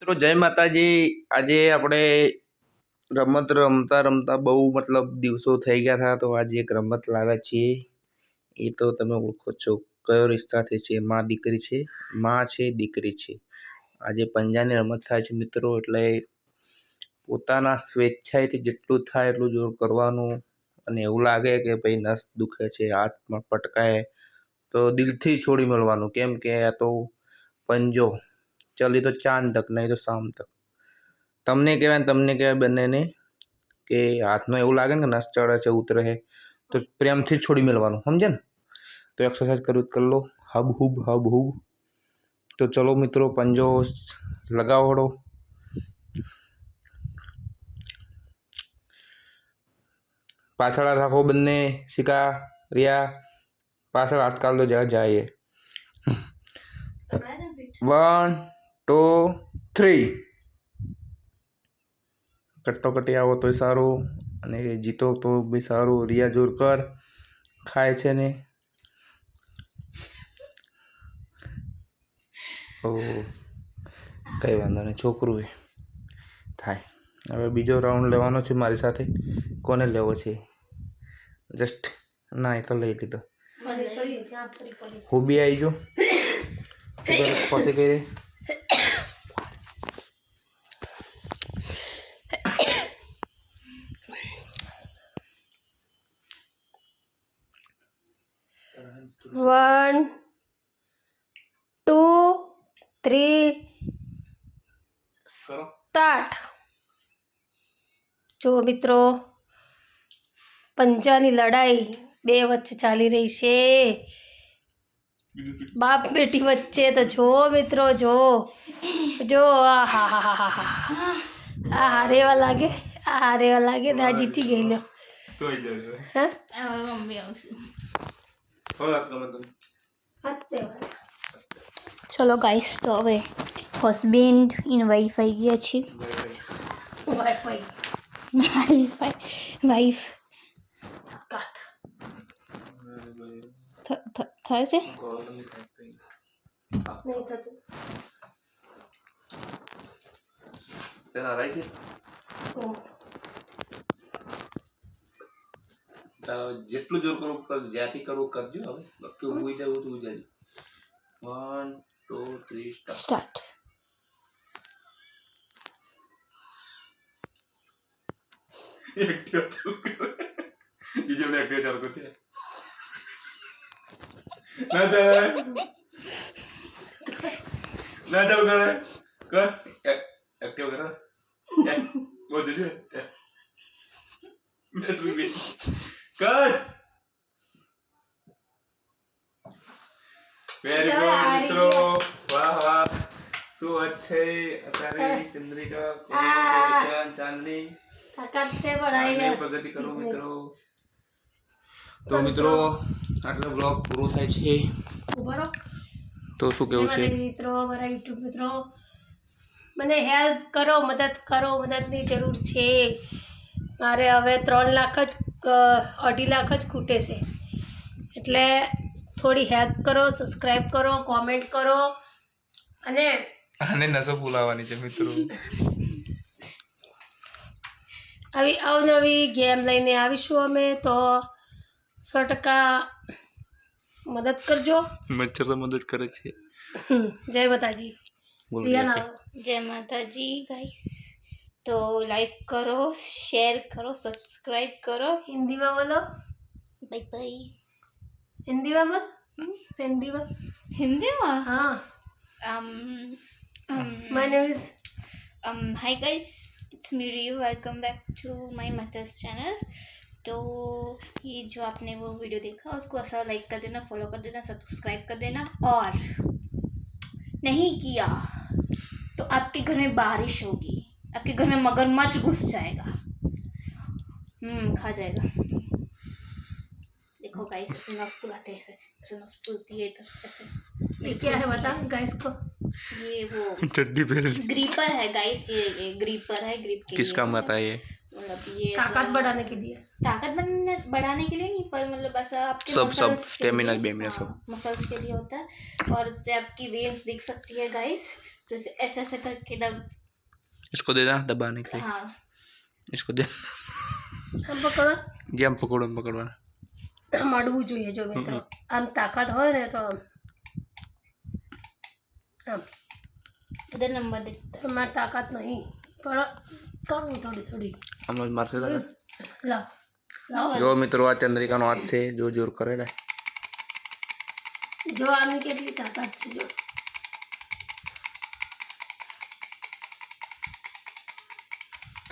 મિત્રો જય માતાજી। આજે આપણે રમત રમતા રમતા બહુ મતલબ દિવસો થઈ ગયા હતા, તો આજે એક રમત લાવ્યા છીએ। એ તો તમે ઓળખો છો કયો રિશ્તાથી છે, માં દીકરી છે, માં છે દીકરી છે। આજે પંજાની રમત થાય છે મિત્રો, એટલે પોતાના સ્વેચ્છાએથી જેટલું થાય એટલું જોર કરવાનું, અને એવું લાગે કે ભાઈ નસ દુખે છે, હાથમાં પટકાય તો દિલથી છોડી મળવાનું, કેમ કે આ તો પંજો ચલી તો ચાંદ તક નહીં તો શામ તક। તમને કહેવાય બંનેને કે હાથમાં એવું લાગે ને કે નસ ચડે છે ઉતરે છે તો પ્રેમથી જ છોડી મેળવાનું, સમજે ને। તો એક્સરસાઇઝ કરી લો, હબ હુબ હબ હુબ। તો ચલો મિત્રો, પંજો લગાવડો। પાછળ રાખો બંને, શીખા રિયા પાછળ હાથ કાઢ દો જ્યાં જાય। 1 2 3। કટોકટી આવો તોય સારું, અને જીતો તો બી સારું। રિયા જોર કર, ખાય છે ને। ઓ કઈ વાંધો નહીં, છોકરું એ થાય। હવે બીજો રાઉન્ડ લેવાનો છે મારી સાથે। કોને લેવો છે? જસ્ટ ના, એ તો લઈ લીધો। હું બી આવી જો પાસે કઈ રે। One, two, three, start। જો મિત્રો, પંજાની લડાઈ બે વચ્ચે ચાલી રહી છે, બાપ બેટી વચ્ચે। તો જો મિત્રો, જો જો આ હા હા હા હા હા, આ હારેવા લાગે, આ હારેવા લાગે ને આ જીતી ગઈ લો। ચલો ગાઈસ, તો હવે હસબેન્ડ ઇન વાઈફ આવી ગયા છે। વાઈફ થાય છે, નહીં થતું। જેટલું જોર કરું જ્યાંથી કરું કરજો। હવે બાકી ઉઈ જવું તો ઉજાજી। 1 2 3 સ્ટાર્ટ। एक्टिव ये जो एक्टिव चालू करते हैं ना चालू कर एक्टिव कर वो दीजिए बैटरी भी कर। वेरी गुड मित्रों, वाह वाह, सो अच्छे। सारे चंद्रिका चांदनी તાકાત છે પણ પ્રગતિ કરો મિત્રો। તો મિત્રો, આટલો બ્લોગ પૂરો થાય છે। ઉભરો તો શું કેવું છે મિત્રો, મારા યુટ્યુબ મિત્રો, મને હેલ્પ કરો, મદદ કરો, મદદની જરૂર છે। મારે હવે 3 લાખ જ 2.5 લાખ જ ખૂટે છે, એટલે થોડી હેલ્પ કરો, સબસ્ક્રાઈબ કરો, કોમેન્ટ કરો, અને નસો ફૂલાવાની છે મિત્રો। આવી અવનવી ગેમ લઈને આવીશું અમે, તો 100% મદદ કરજો। મચ્છર તો મદદ કરે છે। જય માતાજી। जय माता जी गाइस। तो लाइक करो, शेयर करो, सब्सक्राइब करो। हिंदी में बोलो, बाय बाय। हिंदी में बोल, हिंदी में, हिंदी में हाँ। My name is hi guys, it's me रियू। Welcome back to my mother's channel. तो ये जो आपने वो वीडियो देखा उसको ऐसा लाइक कर देना, फॉलो कर देना, सब्सक्राइब कर देना, और नहीं किया तो आपके घर में बारिश होगी, आपके घर में मगरमच्छ घुस जाएगा, खा जाएगा। देखो गाइस, ऐसे नस फुलाते हैं, ऐसे नस फुलती है इधर ऐसे। ये क्या है बता गाइस को? ये वो चड्डी पहन ग्रीपर है गाइस, ये ग्रीपर है। ग्रिप के किस काम आता है ये? मतलब ये ताकत बढ़ाने के लिए, ताकत बढ़ाने के लिए नहीं, पर मतलब ऐसा आपके सब स्टेमिना बेमिना सब मसल्स के लिए होता है, और इससे आपकी वेन्स दिख सकती है गाइस। तो इसे ऐसे ऐसे करके दब इसको दे देना दबाने के लिए, हाँ इसको दे આમ પકડો, જે આમ પકડો આમ પકડવાના. આમ અડવું જોઈએ જો મિત્રો. આમ તાકાત હોય ને તો આમ આમ. इधर नंबर दिखता તમારી તાકાત નહીં પણ કરું થોડી થોડી. આમ જ મારશે દાદા. લાવ લાવો. જો મિત્રો આ ચંદ્રિકાનો હાથ છે, જો જોર કરે ને. જો આની કેટલી તાકાત છે જો.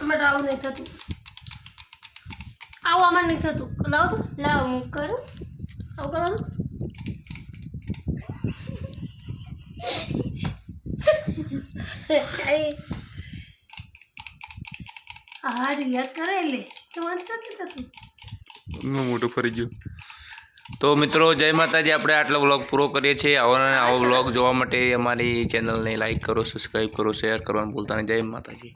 આમાં આવું નહીં થતું, આવું આમાં નહીં થતું. લાવો તો है लाओ मुँह करो આવું કરવાનું. આ રિયાઝ કરે એટલે તો વાંચતા નથી થતું. મોટું ફરી ગયું. તો મિત્રો જય માતાજી, આપણે આટલો વ્લોગ પૂરો કરીએ છીએ. આવો વ્લોગ જોવા માટે અમારી ચેનલને લાઈક કરો, સબસ્ક્રાઈબ કરો, શેર કરવાનું ભૂલતા નહીં. જય માતાજી.